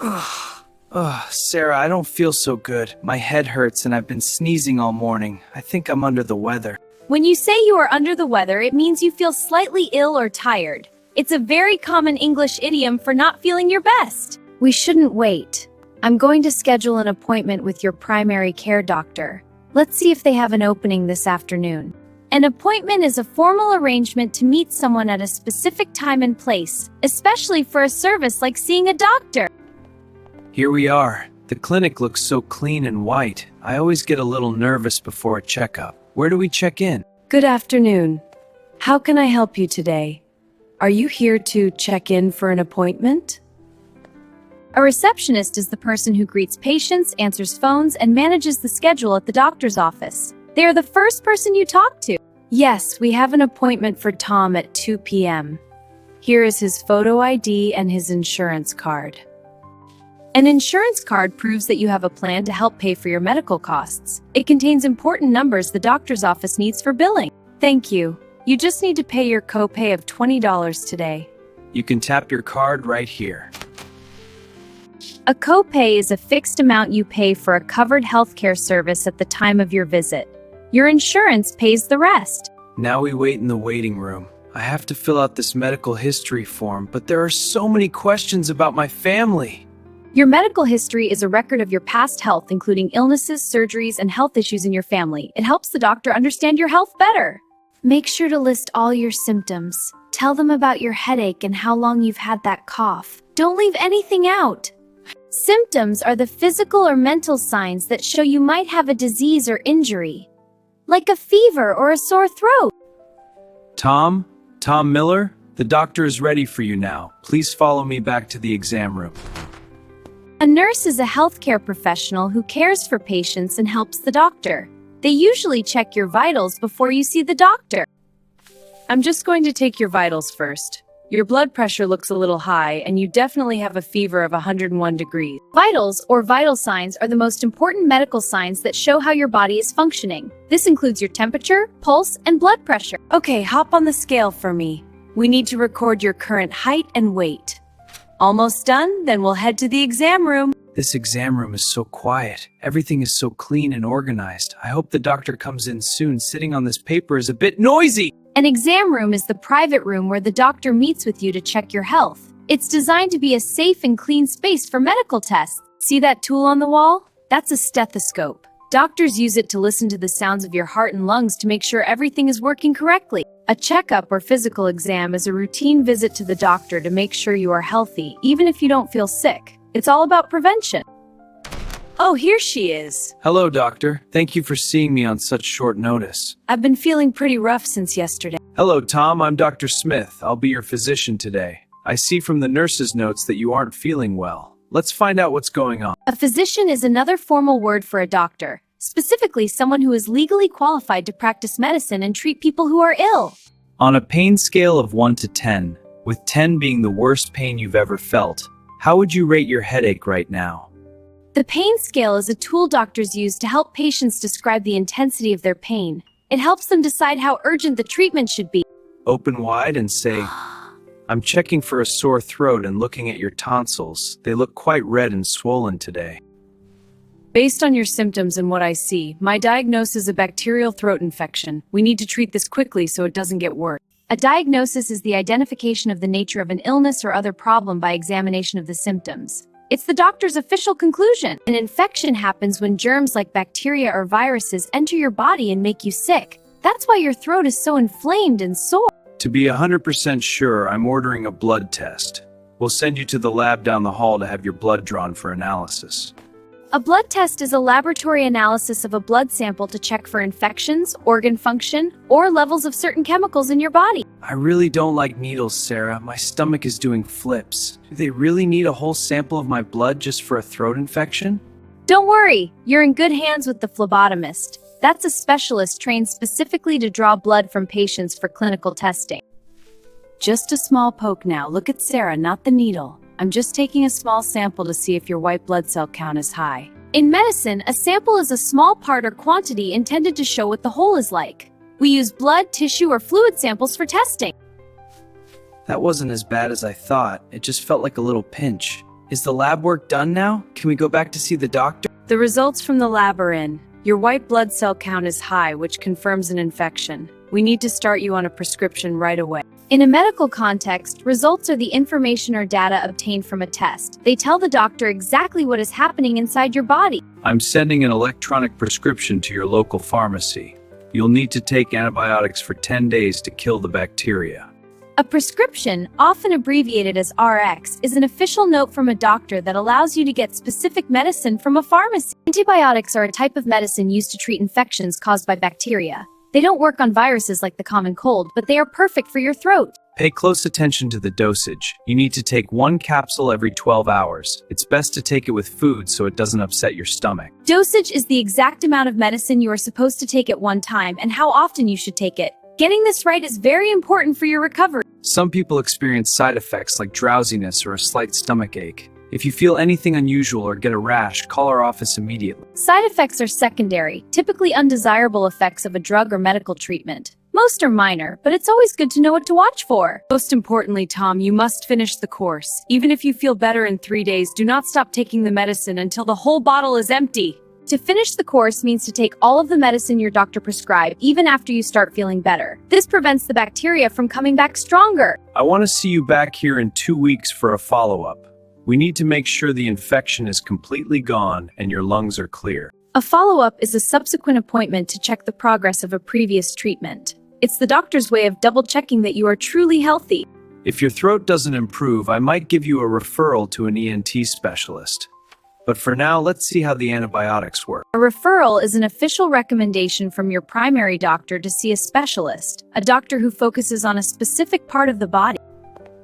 Ugh, Sarah, I don't feel so good. My head hurts and I've been sneezing all morning. I think I'm under the weather. When you say you are under the weather, it means you feel slightly ill or tired. It's a very common English idiom for not feeling your best. We shouldn't wait. I'm going to schedule an appointment with your primary care doctor. Let's see if they have an opening this afternoon. An appointment is a formal arrangement to meet someone at a specific time and place, especially for a service like seeing a doctor. Here we are. The clinic looks so clean and white. I always get a little nervous before a checkup. Where do we check in? Good afternoon. How can I help you today? Are you here to check in for an appointment? A receptionist is the person who greets patients, answers phones, and manages the schedule at the doctor's office. They are the first person you talk to. Yes, we have an appointment for Tom at 2 p.m. Here is his photo ID and his insurance card. An insurance card proves that you have a plan to help pay for your medical costs. It contains important numbers the doctor's office needs for billing. Thank you. You just need to pay your copay of $20 today. You can tap your card right here. A copay is a fixed amount you pay for a covered healthcare service at the time of your visit. Your insurance pays the rest. Now we wait in the waiting room. I have to fill out this medical history form, but there are so many questions about my family. Your medical history is a record of your past health, including illnesses, surgeries, and health issues in your family. It helps the doctor understand your health better. Make sure to list all your symptoms. Tell them about your headache and how long you've had that cough. Don't leave anything out. Symptoms are the physical or mental signs that show you might have a disease or injury, like a fever or a sore throat. Tom Miller, the doctor is ready for you now. Please follow me back to the exam room. A nurse is a healthcare professional who cares for patients and helps the doctor. They usually check your vitals before you see the doctor. I'm just going to take your vitals first. Your blood pressure looks a little high, and you definitely have a fever of 101 degrees. Vitals, or vital signs, are the most important medical signs that show how your body is functioning. This includes your temperature, pulse, and blood pressure. Okay, hop on the scale for me. We need to record your current height and weight. Almost done? Then we'll head to the exam room. This exam room is so quiet. Everything is so clean and organized. I hope the doctor comes in soon. Sitting on this paper is a bit noisy. An exam room is the private room where the doctor meets with you to check your health. It's designed to be a safe and clean space for medical tests. See that tool on the wall? That's a stethoscope. Doctors use it to listen to the sounds of your heart and lungs to make sure everything is working correctly. A checkup or physical exam is a routine visit to the doctor to make sure you are healthy, even if you don't feel sick. It's all about prevention. Oh, here she is. Hello, doctor. Thank you for seeing me on such short notice. I've been feeling pretty rough since yesterday. Hello, Tom. I'm Dr. Smith. I'll be your physician today. I see from the nurse's notes that you aren't feeling well. Let's find out what's going on. A physician is another formal word for a doctor, specifically someone who is legally qualified to practice medicine and treat people who are ill. On a pain scale of 1 to 10, with 10 being the worst pain you've ever felt, how would you rate your headache right now? The pain scale is a tool doctors use to help patients describe the intensity of their pain. It helps them decide how urgent the treatment should be. Open wide and say, I'm checking for a sore throat and looking at your tonsils. They look quite red and swollen today. Based on your symptoms and what I see, my diagnosis is a bacterial throat infection. We need to treat this quickly so it doesn't get worse. A diagnosis is the identification of the nature of an illness or other problem by examination of the symptoms. It's the doctor's official conclusion. An infection happens when germs like bacteria or viruses enter your body and make you sick. That's why your throat is so inflamed and sore. To be 100% sure, I'm ordering a blood test. We'll send you to the lab down the hall to have your blood drawn for analysis. A blood test is a laboratory analysis of a blood sample to check for infections, organ function, or levels of certain chemicals in your body. I really don't like needles, Sarah. My stomach is doing flips. Do they really need a whole sample of my blood just for a throat infection? Don't worry, you're in good hands with the phlebotomist. That's a specialist trained specifically to draw blood from patients for clinical testing. Just a small poke now. Look at Sarah, not the needle. I'm just taking a small sample to see if your white blood cell count is high. In medicine, a sample is a small part or quantity intended to show what the whole is like. We use blood, tissue, or fluid samples for testing. That wasn't as bad as I thought. It just felt like a little pinch. Is the lab work done now? Can we go back to see the doctor? The results from the lab are in. Your white blood cell count is high, which confirms an infection. We need to start you on a prescription right away. In a medical context, results are the information or data obtained from a test. They tell the doctor exactly what is happening inside your body. I'm sending an electronic prescription to your local pharmacy. You'll need to take antibiotics for 10 days to kill the bacteria. A prescription, often abbreviated as RX, is an official note from a doctor that allows you to get specific medicine from a pharmacy. Antibiotics are a type of medicine used to treat infections caused by bacteria. They don't work on viruses like the common cold, but they are perfect for your throat. Pay close attention to the dosage. You need to take 1 capsule every 12 hours. It's best to take it with food so it doesn't upset your stomach. Dosage is the exact amount of medicine you are supposed to take at one time and how often you should take it. Getting this right is very important for your recovery. Some people experience side effects like drowsiness or a slight stomach ache. If you feel anything unusual or get a rash, call our office immediately. Side effects are secondary, typically undesirable effects of a drug or medical treatment. Most are minor, but it's always good to know what to watch for. Most importantly, Tom, you must finish the course. Even if you feel better in 3 days, do not stop taking the medicine until the whole bottle is empty. To finish the course means to take all of the medicine your doctor prescribed even after you start feeling better. This prevents the bacteria from coming back stronger. I want to see you back here in 2 weeks for a follow-up. We need to make sure the infection is completely gone and your lungs are clear. A follow-up is a subsequent appointment to check the progress of a previous treatment. It's the doctor's way of double-checking that you are truly healthy. If your throat doesn't improve, I might give you a referral to an ENT specialist. But for now, let's see how the antibiotics work. A referral is an official recommendation from your primary doctor to see a specialist, a doctor who focuses on a specific part of the body.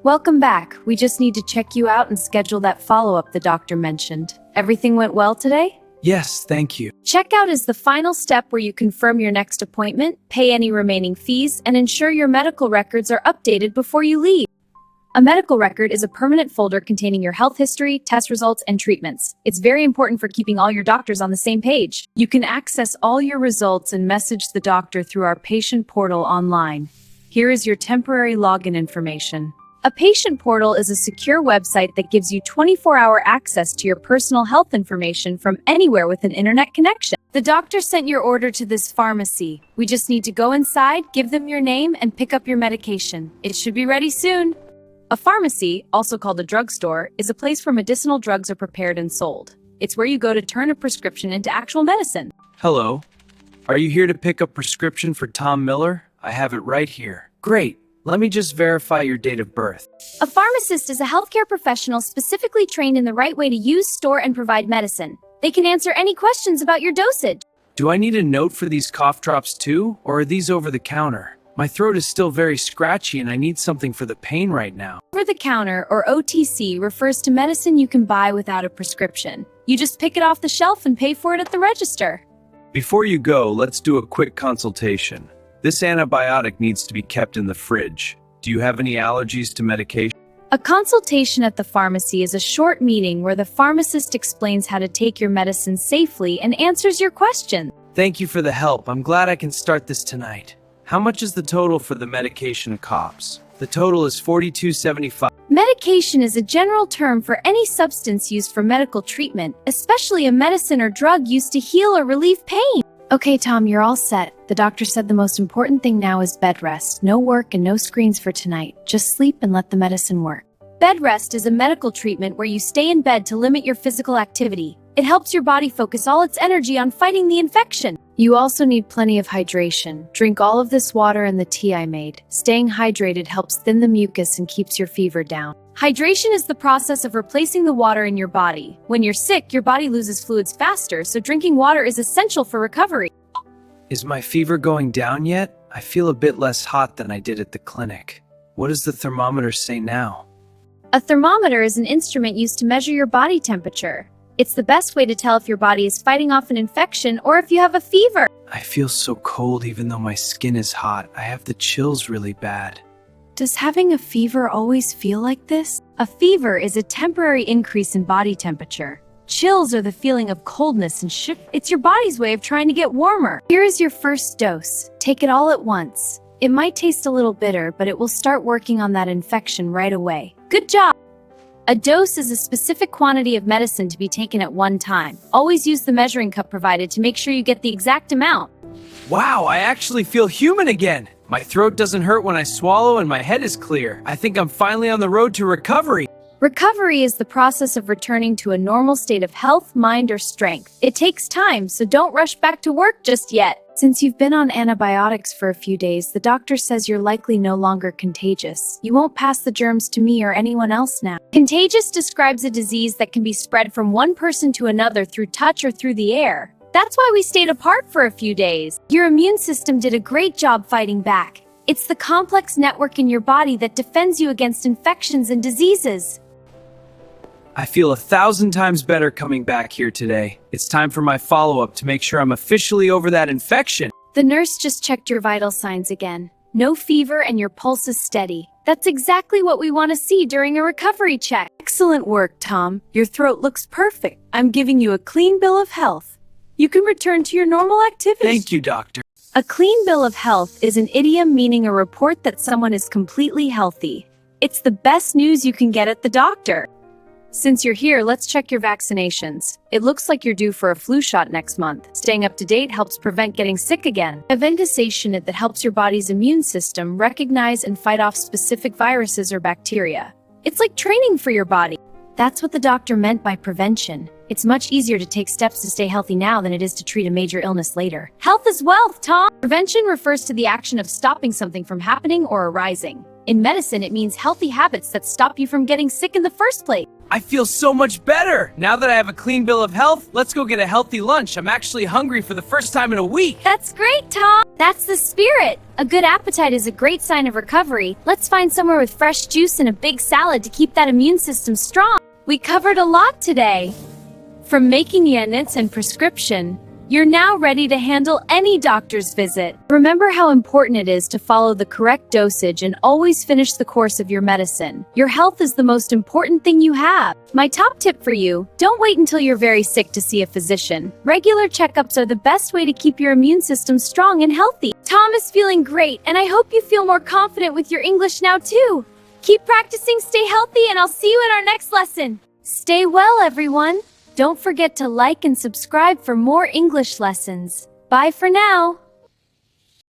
Welcome back. We just need to check you out and schedule that follow-up the doctor mentioned. Everything went well today? Yes, thank you. Checkout is the final step where you confirm your next appointment, pay any remaining fees, and ensure your medical records are updated before you leave. A medical record is a permanent folder containing your health history, test results, and treatments. It's very important for keeping all your doctors on the same page. You can access all your results and message the doctor through our patient portal online. Here is your temporary login information. A patient portal is a secure website that gives you 24-hour access to your personal health information from anywhere with an internet connection. The doctor sent your order to this pharmacy. We just need to go inside, give them your name, and pick up your medication. It should be ready soon. A pharmacy, also called a drugstore, is a place where medicinal drugs are prepared and sold. It's where you go to turn a prescription into actual medicine. Hello. Are you here to pick up prescription for Tom Miller? I have it right here. Great. Let me just verify your date of birth. A pharmacist is a healthcare professional specifically trained in the right way to use, store, and provide medicine. They can answer any questions about your dosage. Do I need a note for these cough drops too, or are these over the counter? My throat is still very scratchy and I need something for the pain right now. Over-the-counter, or OTC, refers to medicine you can buy without a prescription. You just pick it off the shelf and pay for it at the register. Before you go, let's do a quick consultation. This antibiotic needs to be kept in the fridge. Do you have any allergies to medication? A consultation at the pharmacy is a short meeting where the pharmacist explains how to take your medicine safely and answers your questions. Thank you for the help. I'm glad I can start this tonight. How much is the total for the medication cops? The total is $42.75. Medication is a general term for any substance used for medical treatment, especially a medicine or drug used to heal or relieve pain. Okay, Tom, you're all set. The doctor said the most important thing now is bed rest. No work and no screens for tonight. Just sleep and let the medicine work. Bed rest is a medical treatment where you stay in bed to limit your physical activity. It helps your body focus all its energy on fighting the infection. You also need plenty of hydration. Drink all of this water and the tea I made. Staying hydrated helps thin the mucus and keeps your fever down. Hydration is the process of replacing the water in your body. When you're sick, your body loses fluids faster, so drinking water is essential for recovery. Is my fever going down yet? I feel a bit less hot than I did at the clinic. What does the thermometer say now? A thermometer is an instrument used to measure your body temperature. It's the best way to tell if your body is fighting off an infection or if you have a fever. I feel so cold even though my skin is hot. I have the chills really bad. Does having a fever always feel like this? A fever is a temporary increase in body temperature. Chills are the feeling of coldness and shift. It's your body's way of trying to get warmer. Here is your first dose. Take it all at once. It might taste a little bitter, but it will start working on that infection right away. Good job! A dose is a specific quantity of medicine to be taken at one time. Always use the measuring cup provided to make sure you get the exact amount. Wow, I actually feel human again. My throat doesn't hurt when I swallow and my head is clear. I think I'm finally on the road to recovery. Recovery is the process of returning to a normal state of health, mind, or strength. It takes time, so don't rush back to work just yet. Since you've been on antibiotics for a few days, the doctor says you're likely no longer contagious. You won't pass the germs to me or anyone else now. Contagious describes a disease that can be spread from one person to another through touch or through the air. That's why we stayed apart for a few days. Your immune system did a great job fighting back. It's the complex network in your body that defends you against infections and diseases. I feel 1,000 times better coming back here today. It's time for my follow-up to make sure I'm officially over that infection. The nurse just checked your vital signs again. No fever and your pulse is steady. That's exactly what we want to see during a recovery check. Excellent work, Tom. Your throat looks perfect. I'm giving you a clean bill of health. You can return to your normal activities. Thank you, doctor. A clean bill of health is an idiom meaning a report that someone is completely healthy. It's the best news you can get at the doctor. Since you're here, let's check your vaccinations. It looks like you're due for a flu shot next month. Staying up to date helps prevent getting sick again. A ventication that helps your body's immune system recognize and fight off specific viruses or bacteria. It's like training for your body. That's what the doctor meant by prevention. It's much easier to take steps to stay healthy now than it is to treat a major illness later. Health is wealth, Tom! Prevention refers to the action of stopping something from happening or arising. In medicine, it means healthy habits that stop you from getting sick in the first place. I feel so much better. Now that I have a clean bill of health, let's go get a healthy lunch. I'm actually hungry for the first time in a week. That's great, Tom! That's the spirit! A good appetite is a great sign of recovery. Let's find somewhere with fresh juice and a big salad to keep that immune system strong. We covered a lot today. From making units and prescription, you're now ready to handle any doctor's visit. Remember how important it is to follow the correct dosage and always finish the course of your medicine. Your health is the most important thing you have. My top tip for you, don't wait until you're very sick to see a physician. Regular checkups are the best way to keep your immune system strong and healthy. Tom is feeling great, and I hope you feel more confident with your English now too. Keep practicing, stay healthy, and I'll see you in our next lesson. Stay well, everyone. Don't forget to like and subscribe for more English lessons. Bye for now.